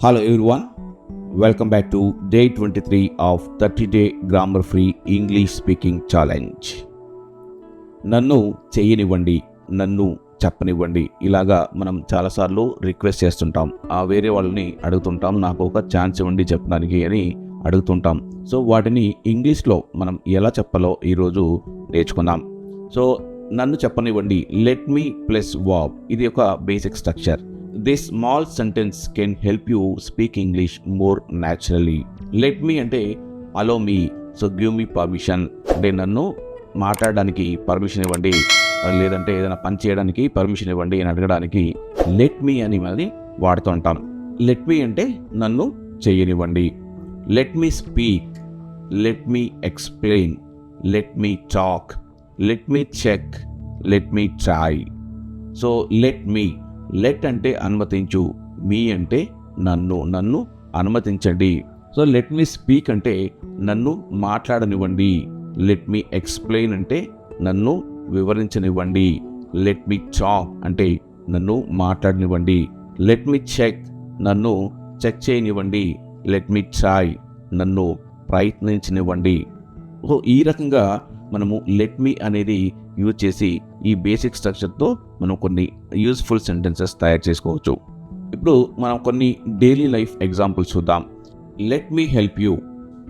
Hello everyone, welcome back to day 23 of 30-day grammar free English speaking challenge. నన్ను చేయనివ్వండి, నన్ను చెప్పనివ్వండి, ఇలాగా మనం చాలాసార్లు రిక్వెస్ట్ చేస్తుంటాం. వేరే వాళ్ళని అడుగుతుంటాం, నాకు ఒక ఛాన్స్ ఇవ్వండి చెప్పడానికి అని అడుగుతుంటాం. సో వాటిని ఇంగ్లీష్లో మనం ఎలా చెప్పాలో ఈరోజు నేర్చుకుందాం. సో నన్ను చెప్పనివ్వండి, లెట్ మీ ప్లస్ వర్బ్, ఇది ఒక basic structure. This small sentence can help you speak English more naturally. Let me అంటే allow me, so give me permission అంటే నన్ను మాట్లాడడానికి పర్మిషన్ ఇవ్వండి, లేదంటే ఏదైనా పని చేయడానికి పర్మిషన్ ఇవ్వండి అని అడగడానికి లెట్ మీ అని మనది వాడుతూ ఉంటాం. లెట్ మీ అంటే నన్ను చేయనివ్వండి. Let me speak, let me explain, let me talk, let me check, let me try. So let అంటే అనుమతించు, మీ అంటే నన్ను అనుమతించండి. సో లెట్ మీ స్పీక్ అంటే నన్ను మాట్లాడనివ్వండి. లెట్ మీ ఎక్స్ప్లెయిన్ అంటే నన్ను వివరించనివ్వండి. లెట్ మీ టాక్ అంటే నన్ను మాట్లాడనివ్వండి. లెట్ మీ చెక్, నన్ను చెక్ చేయనివ్వండి. లెట్ మీ ట్రై, నన్ను ప్రయత్నించనివ్వండి. సో ఈ రకంగా మనము లెట్ మీ అనేది యూజ్ చేసి ఈ బేసిక్ స్ట్రక్చర్తో మనం కొన్ని యూజ్ఫుల్ సెంటెన్సెస్ తయారు చేసుకోవచ్చు. ఇప్పుడు మనం కొన్ని డైలీ లైఫ్ ఎగ్జాంపుల్స్ చూద్దాం. లెట్ మీ హెల్ప్ యూ,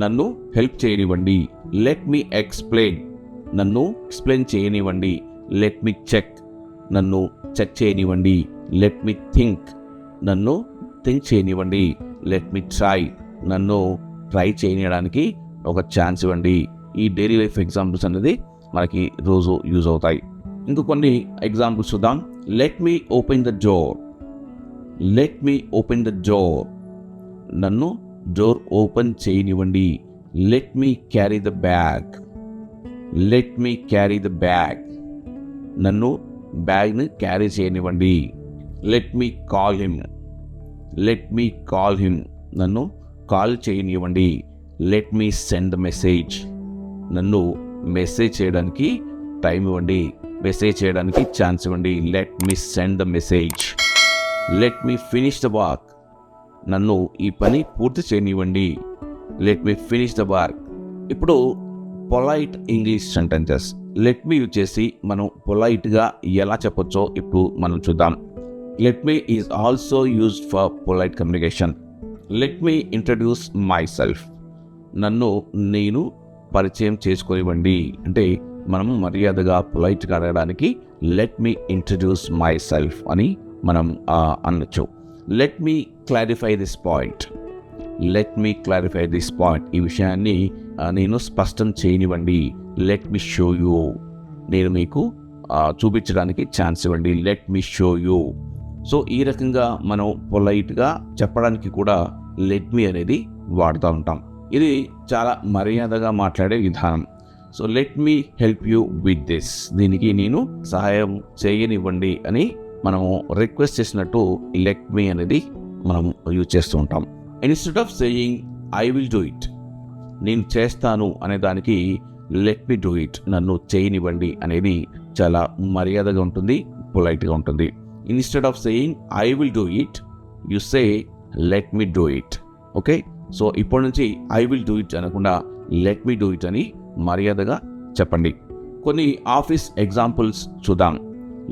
నన్ను హెల్ప్ చేయనివ్వండి. లెట్ మీ ఎక్స్ప్లెయిన్, నన్ను ఎక్స్ప్లెయిన్ చేయనివ్వండి. లెట్ మీ చెక్, నన్ను చెక్ చేయనివ్వండి. లెట్ మీ థింక్, నన్ను థింక్ చేయనివ్వండి. లెట్ మీ ట్రై, నన్ను ట్రై చేయడానికి ఒక ఛాన్స్ ఇవ్వండి. ఈ డైలీ లైఫ్ ఎగ్జాంపుల్స్ అనేది మనకి రోజు యూజ్ అవుతాయి. ఇంకా కొన్ని ఎగ్జాంపుల్స్ చూద్దాం. Let me open the door, let me open the door, నన్ను డోర్ ఓపెన్ చేయనివ్వండి. Let me carry the bag, let me carry the bag, నన్ను బ్యాగ్ని క్యారీ చేయనివ్వండి. Let me call him, let me call him, నన్ను call చేయనివ్వండి. Let me send the message, నన్ను message చేయడానికి time ఇవ్వండి, message చేయడానికి ఛాన్స్ ఇవ్వండి. Let me send the message. Let me finish the work, నన్ను ఈ పని పూర్తి చేయనివ్వండి. Let me finish the work. ఇప్పుడు polite English sentences let me use చేసి మనం పొలైట్గా ఎలా చెప్పొచ్చో ఇప్పుడు మనం చూద్దాం. Let me is also used for polite communication. Let me introduce myself, నన్ను నేను పరిచయం చేసుకోనివ్వండి. అంటే మనము మర్యాదగా పొలైట్గా అడగడానికి let me introduce myself అని మనం అనొచ్చు. Let me clarify this point, let me clarify this point, ఈ విషయాన్ని నేను స్పష్టం చేయనివ్వండి. లెట్ మీ షో యూ, నేను మీకు చూపించడానికి ఛాన్స్ ఇవ్వండి. Let me show you. So ఈ రకంగా మనం పొలైట్గా చెప్పడానికి కూడా లెట్ మీ అనేది వాడుతూ ఉంటాం. ఇది చాలా మర్యాదగా మాట్లాడే విధానం. So let me help you with this, దీనికి నేను సహాయం చేయనివ్వండి అని మనము రిక్వెస్ట్ చేసినట్టు లెట్ మీ అనేది మనం యూజ్ చేస్తూ ఉంటాం. Instead of saying I will do it, నేను చేస్తాను అనే దానికి లెట్ మీ డూ ఇట్, నన్ను చేయనివ్వండి అనేది చాలా మర్యాదగా ఉంటుంది, పొలైట్గా ఉంటుంది. Instead of saying I will do it, you say let me do it. Okay, so ఇప్పటి నుంచి ఐ విల్ డూ ఇట్ అనకుండా లెట్ మీ డూ ఇట్ అని మర్యాదగా చెప్పండి. కొన్ని ఆఫీస్ ఎగ్జాంపుల్స్ చూద్దాం.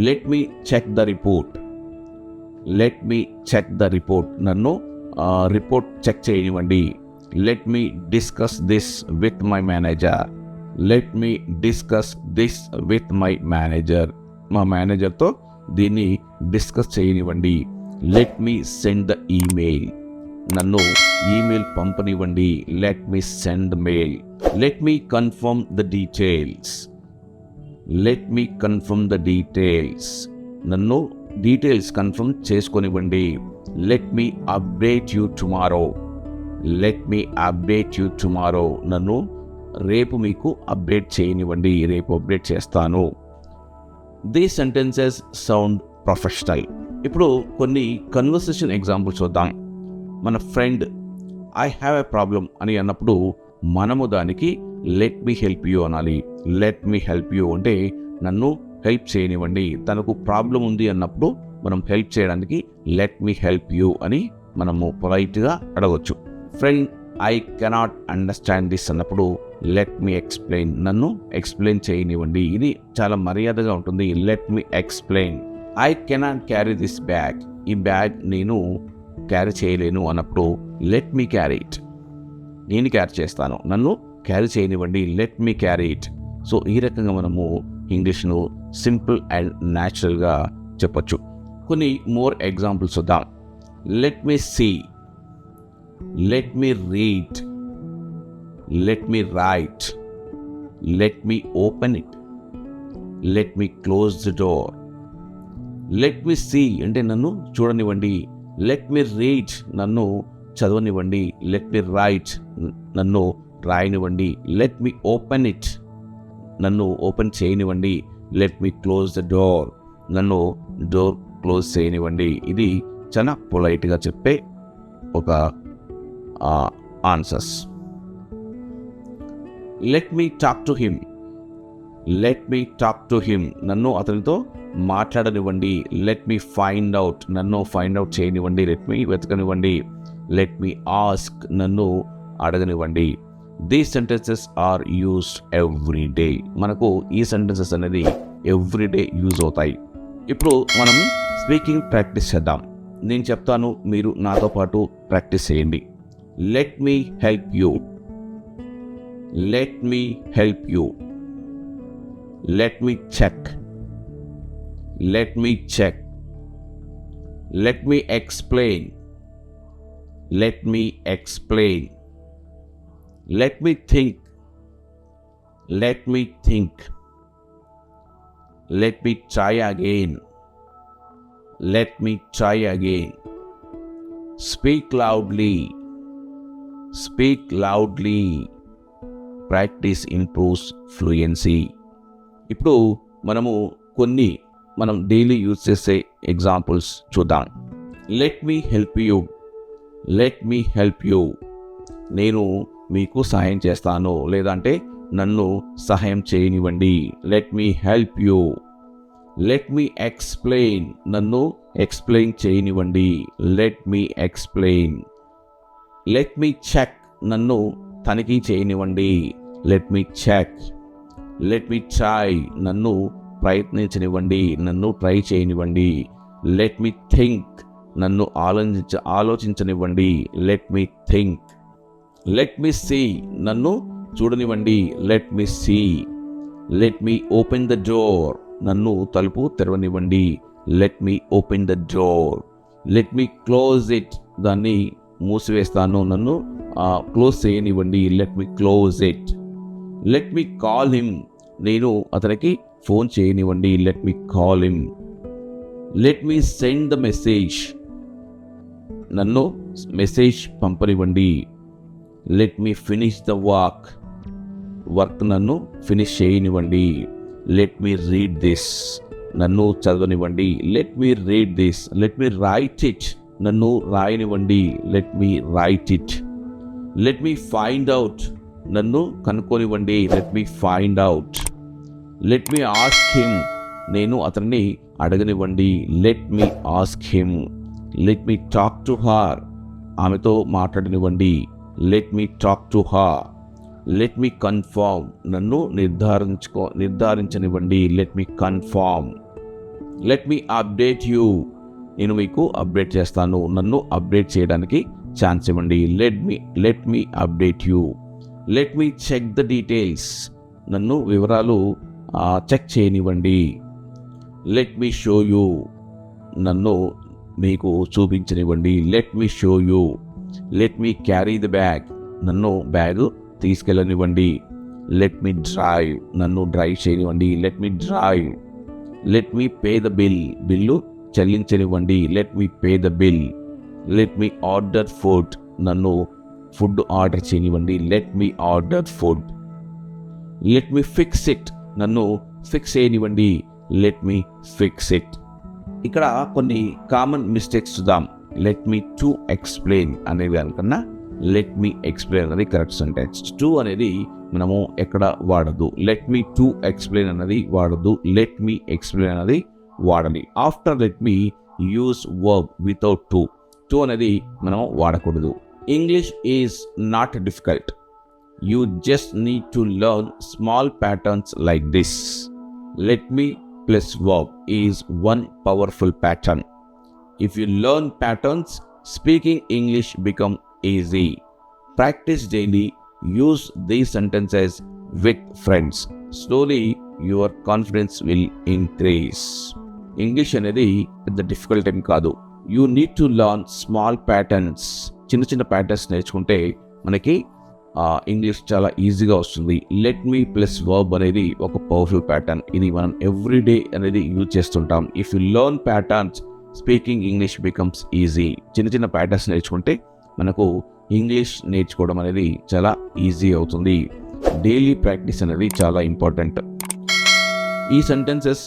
Let me check the report, let me check the report, నన్ను report check చేయనివ్వండి. Let me discuss this with my manager, let me discuss this with my manager, మా మేనేజర్తో దీన్ని డిస్కస్ చేయనివ్వండి. Let me send the email, నన్ను email పంపనివ్వండి. Let me send mail. Let me confirm the details, let me confirm the details, నన్ను details confirm చేసుకొనివ్వండి. Let me update you tomorrow, let me update you tomorrow, నన్ను రేపు మీకు update చేయనివ్వండి, రేపు update చేస్తాను. These sentences sound professional. ఇప్పుడు కొన్ని కన్వర్సేషన్ ఎగ్జాంపుల్స్ చూద్దాం. మన friend I have a problem అని అన్నప్పుడు మనము దానికి లెట్ మీ హెల్ప్ యూ అనాలి. లెట్ మీ హెల్ప్ యూ అంటే నన్ను హెల్ప్ చేయనివ్వండి. తనకు ప్రాబ్లం ఉంది అన్నప్పుడు మనం హెల్ప్ చేయడానికి లెట్ మీ హెల్ప్ యూ అని మనము పొలైట్గా అడగవచ్చు. Friend I cannot understand this అన్నప్పుడు లెట్ మీ ఎక్స్ప్లెయిన్, నన్ను ఎక్స్ప్లెయిన్ చేయనివ్వండి. ఇది చాలా మర్యాదగా ఉంటుంది. Let me explain. I cannot carry this bag, ఈ బ్యాగ్ నేను క్యారీ చేయలేను అన్నప్పుడు లెట్ మీ క్యారీ ఇట్, నేను క్యారీ చేస్తాను, నన్ను క్యారీ చేయనివ్వండి, let me carry it. So ఈ రకంగా మనము ఇంగ్లీష్ను సింపుల్ అండ్ న్యాచురల్గా చెప్పొచ్చు. కొన్ని మోర్ ఎగ్జాంపుల్స్ చూద్దాం. Let me see, let me read, let me right, let me open it, let me close the door. Let me see అంటే నన్ను చూడనివ్వండి, లెట్ మీ రీడ్ నన్ను చదవనివ్వండి, లెట్ మీ రైట్ నన్ను రాయనివ్వండి, లెట్ మీ ఓపెన్ ఇట్ నన్ను open చేయనివ్వండి, let me close the door నన్ను డోర్ క్లోజ్ చేయనివ్వండి. ఇది చాలా పొలైట్గా చెప్పే ఒక answers. Let me talk to him, let me talk to him నన్ను అతనితో మాట్లాడనివ్వండి, లెట్ మీ ఫైండ్ అవుట్ నన్ను ఫైండ్ అవుట్ చేయనివ్వండి, లెట్ మీ వెతకనివ్వండి, లెట్ మీ ఆస్క్ నన్ను అడగనివ్వండి. These sentences are used every day. మనకు ఈ సెంటెన్సెస్ అనేది ఎవ్రీ డే యూజ్ అవుతాయి. ఇప్పుడు మనం స్పీకింగ్ ప్రాక్టీస్ చేద్దాం. నేను చెప్తాను, మీరు నాతో పాటు ప్రాక్టీస్ చేయండి. Let me help you, let me help you, let me check, let me check, let me explain, let me explain, let me think, let me think, let me try again, let me try again. Speak loudly, speak loudly. Practice improves fluency. ఇప్పుడు మనం daily use చేసే examples చూద్దాం. Let me help you, let me help you నేను మీకు సహాయం చేస్తాను, లేదంటే నన్ను సహాయం చేయనివ్వండి, let me help you. Let me explain నన్ను ఎక్స్ప్లెయిన్ చేయనివ్వండి, let me explain. Let me check నన్ను తనిఖీ చేయనివ్వండి, let me check. Let me try నన్ను ప్రయత్నించనివ్వండి, నన్ను ట్రై చేయనివ్వండి, లెట్ మీ థింక్ నన్ను ఆలోచించనివ్వండి, let me think. Let me see నన్ను చూడనివ్వండి, let me see. Let me open the door నన్ను తలుపు తెరవనివ్వండి, let me open the door. Let me close it దాన్ని మూసివేస్తాను, నన్ను క్లోజ్ చేయనివ్వండి, let me close it. Let me call him నేను అతనికి ఫోన్ చేయనివ్వండి, let me call him. Let me send the message నన్ను మెసేజ్ పంపనివ్వండి, let me finish the work నన్ను ఫినిష్ చేయనివ్వండి, లెట్ మీ రీడ్ దిస్ నన్ను చదవనివ్వండి, let me read this. Let me write it నన్ను రాయనివ్వండి, let me write it. Let me find out నన్ను కనుక్కోనివ్వండి, let me find out. Let me ask him నేను అతన్ని అడగనివ్వండి, let me ask him. Let me talk to her ఆమెతో మాట్లాడనివ్వండి, let me talk to her. Let me confirm నన్ను నిర్ధారించనివ్వండి, let me confirm. Let me update you నేను మీకు update చేస్తాను, నన్ను అప్డేట్ చేయడానికి ఛాన్స్ ఇవ్వండి, let me update you. Let me check the details నన్ను వివరాలు చెక్ చేయనివ్వండి, లెట్ మీ షో యూ నన్ను మీకు చూపించనివ్వండి, let me show you. Let me carry the bag నన్ను బ్యాగ్ తీసుకెళ్ళనివ్వండి, లెట్ మీ డ్రైవ్ నన్ను డ్రైవ్ చేయనివ్వండి, let me drive. Let me pay the bill చెల్లించనివ్వండి, let me pay the bill. Let me order food నన్ను food order చేయనివ్వండి, let me order food. Let me fix it నన్ను fix చేయనివ్వండి, let me fix it. ఇక్కడ కొన్ని common mistakes చూద్దాం. Let me to explain అనేది అనుకున్నా లెట్ మీ ఎక్స్ప్లెయిన్ అనేది కరెక్ట్ సెంటెన్స్. టు అనేది మనము ఎక్కడ వాడదు, లెట్ మీ టు ఎక్స్ప్లెయిన్ అనేది వాడదు, లెట్ మీ ఎక్స్ప్లెయిన్ అనేది వాడాలి. After let me use verb without to. To అనేది మనం వాడకూడదు. English is not difficult. You just need to learn small patterns like this. Let me plus verb is one powerful pattern. If you learn patterns, speaking English become easy. Practice daily. Use these sentences with friends. Slowly your confidence will increase. English అనేది పెద్ద difficult ఏం కాదు. You need to learn small patterns. చిన్న చిన్న patterns నేర్చుకుంటే మనకి English చాలా ఈజీగా వస్తుంది. లెట్ మీ ప్లస్ వర్బ్ అనేది ఒక పవర్ఫుల్ ప్యాటర్న్. ఇది మనం ఎవ్రీడే అనేది యూజ్ చేస్తుంటాం. If you learn patterns, speaking English becomes easy. చిన్న చిన్న ప్యాటర్న్స్ నేర్చుకుంటే మనకు ఇంగ్లీష్ నేర్చుకోవడం అనేది చాలా ఈజీ అవుతుంది. డైలీ ప్రాక్టీస్ అనేది చాలా ఇంపార్టెంట్. ఈ సెంటెన్సెస్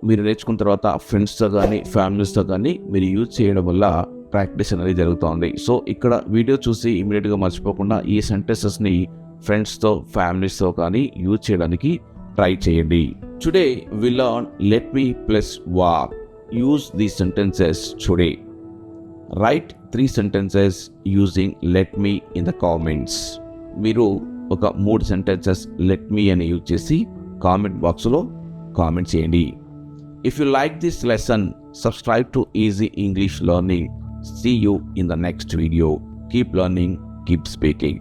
మీరు నేర్చుకున్న తర్వాత ఫ్రెండ్స్తో కానీ ఫ్యామిలీస్తో కానీ మీరు యూజ్ చేయడం వల్ల ప్రాక్టీస్ అనేది జరుగుతుంది. సో ఇక్కడ వీడియో చూసి ఇమీడియట్గా మర్చిపోకుండా ఈ సెంటెన్సెస్ని ఫ్రెండ్స్తో ఫ్యామిలీస్తో కానీ యూజ్ చేయడానికి ట్రై చేయండి. Today we learn let me plus verb. Use these sentences today. Write 3 sentences using let me in the comments. మీరు ఒక 3 సెంటెన్సెస్ లెట్ మీ అని యూజ్ చేసి కామెంట్ బాక్స్లో కామెంట్ చేయండి. If you like this lesson, subscribe to Easy English Learning. See you in the next video. Keep learning, keep speaking.